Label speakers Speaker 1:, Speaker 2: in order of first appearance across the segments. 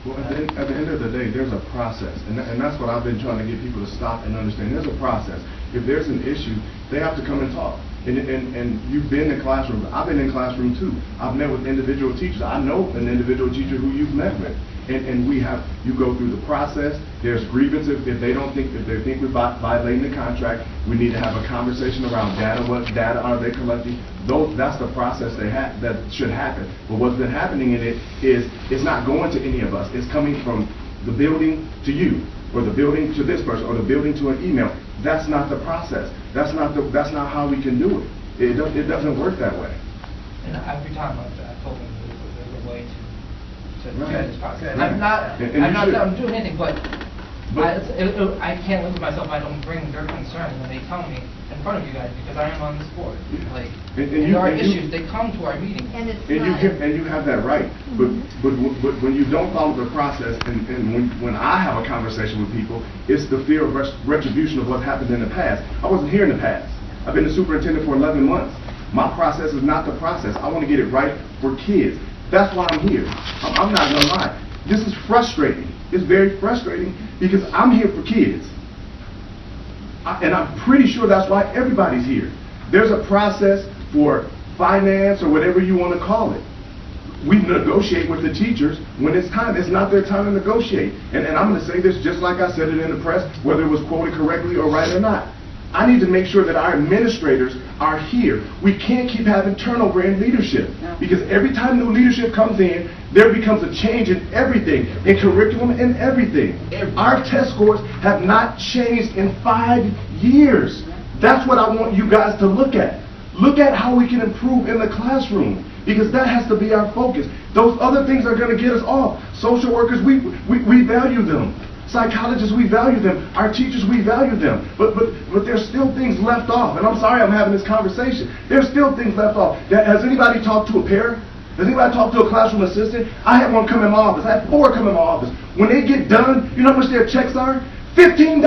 Speaker 1: Well, at the end of the day, there's a process, and that's what I've been trying to get people to stop and understand. There's a process. If there's an issue, they have to come and talk. And you've been in classrooms. I've been in classroom too. I've met with individual teachers. I know an individual teacher who you've met with. And you go through the process. There's grievances if they think we're violating the contract. We need to have a conversation around data. What data are they collecting? That's the process that should happen. But what's been happening in it is it's not going to any of us. It's coming from the building to you, or the building to this person, or the building to an email. That's not the process. That's not how we can do it. It doesn't work that way.
Speaker 2: And every time I told them there's a way to do this process.
Speaker 1: Right.
Speaker 2: I'm not doing anything, but I can't live with myself if I don't bring their concern when they tell me in front of you guys, because I am on this board. Like, there are issues, they come to our meetings.
Speaker 3: And
Speaker 1: you have that right, but when you don't follow the process, and when I have a conversation with people, it's the fear of retribution of what happened in the past. I wasn't here in the past. I've been the superintendent for 11 months. My process is not the process. I want to get it right for kids. That's why I'm here. I'm not going to lie. This is frustrating. It's very frustrating because I'm here for kids. And I'm pretty sure that's why everybody's here. There's a process for finance or whatever you want to call it. We negotiate with the teachers when it's time. It's not their time to negotiate. And I'm going to say this just like I said it in the press, whether it was quoted correctly or right or not. I need to make sure that our administrators are here. We can't keep having turnover in leadership, because every time new leadership comes in, there becomes a change in everything, in curriculum and everything. Our test scores have not changed in 5 years. That's what I want you guys to look at. Look at how we can improve in the classroom, because that has to be our focus. Those other things are going to get us off. Social workers, we value them. Psychologists, we value them. Our teachers, we value them. But there's still things left off. And I'm sorry I'm having this conversation. There's still things left off. Has anybody talked to a parent? Has anybody talked to a classroom assistant? I had one come in my office. I had 4 come in my office. When they get done, you know how much their checks are? $15.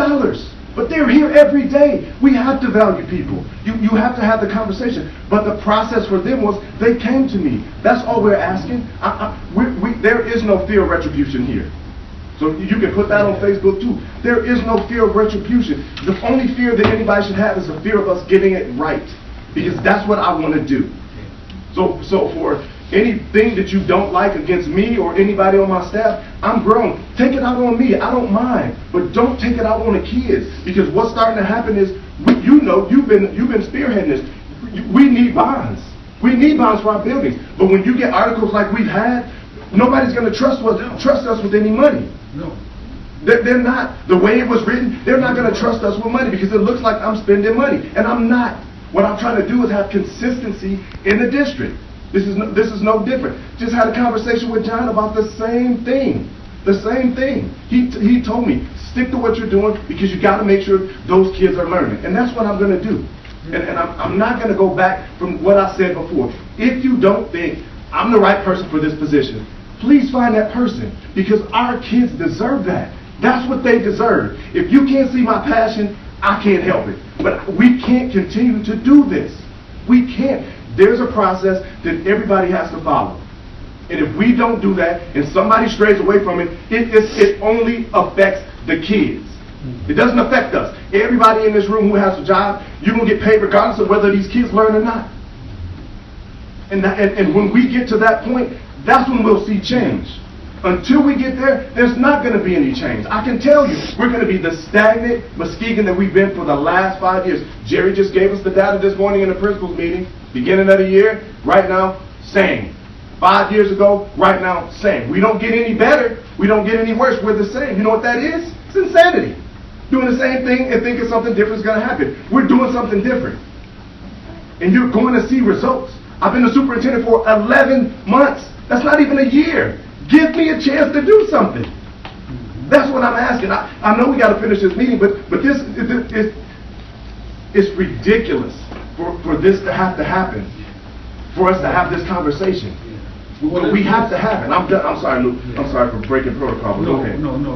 Speaker 1: But they're here every day. We have to value people. You have to have the conversation. But the process for them was they came to me. That's all we're asking. There is no fear of retribution here. So you can put that on Facebook too. There is no fear of retribution. The only fear that anybody should have is the fear of us getting it right, because that's what I want to do. So for anything that you don't like against me or anybody on my staff, I'm grown. Take it out on me. I don't mind, but don't take it out on the kids, because what's starting to happen is, you've been spearheading this. We need bonds. We need bonds for our buildings. But when you get articles like we've had, nobody's going to trust us with any money.
Speaker 4: No.
Speaker 1: They're not. The way it was written, they're not going to trust us with money, because it looks like I'm spending money, and I'm not. What I'm trying to do is have consistency in the district. This is no different. Just had a conversation with John about the same thing. The same thing. He told me, stick to what you're doing, because you got to make sure those kids are learning, and that's what I'm going to do. And I'm not going to go back from what I said before. If you don't think I'm the right person for this position, please find that person, because our kids deserve that. That's what they deserve. If you can't see my passion, I can't help it. But we can't continue to do this. We can't. There's a process that everybody has to follow. And if we don't do that and somebody strays away from it, it only affects the kids. It doesn't affect us. Everybody in this room who has a job, you're going to get paid regardless of whether these kids learn or not. And when we get to that point, that's when we'll see change. Until we get there, there's not going to be any change. I can tell you, we're going to be the stagnant Muskegon that we've been for the last 5 years. Jerry just gave us the data this morning in the principal's meeting. Beginning of the year, right now, same. 5 years ago, right now, same. We don't get any better. We don't get any worse. We're the same. You know what that is? It's insanity. Doing the same thing and thinking something different is going to happen. We're doing something different. And you're going to see results. I've been the superintendent for 11 months. That's not even a year. Give me a chance to do something. That's what I'm asking. I know we got to finish this meeting, but this it's ridiculous for this to happen, for us to have this conversation. But we have to have it. I'm sorry, Luke. I'm sorry for breaking protocol. But okay.
Speaker 4: No.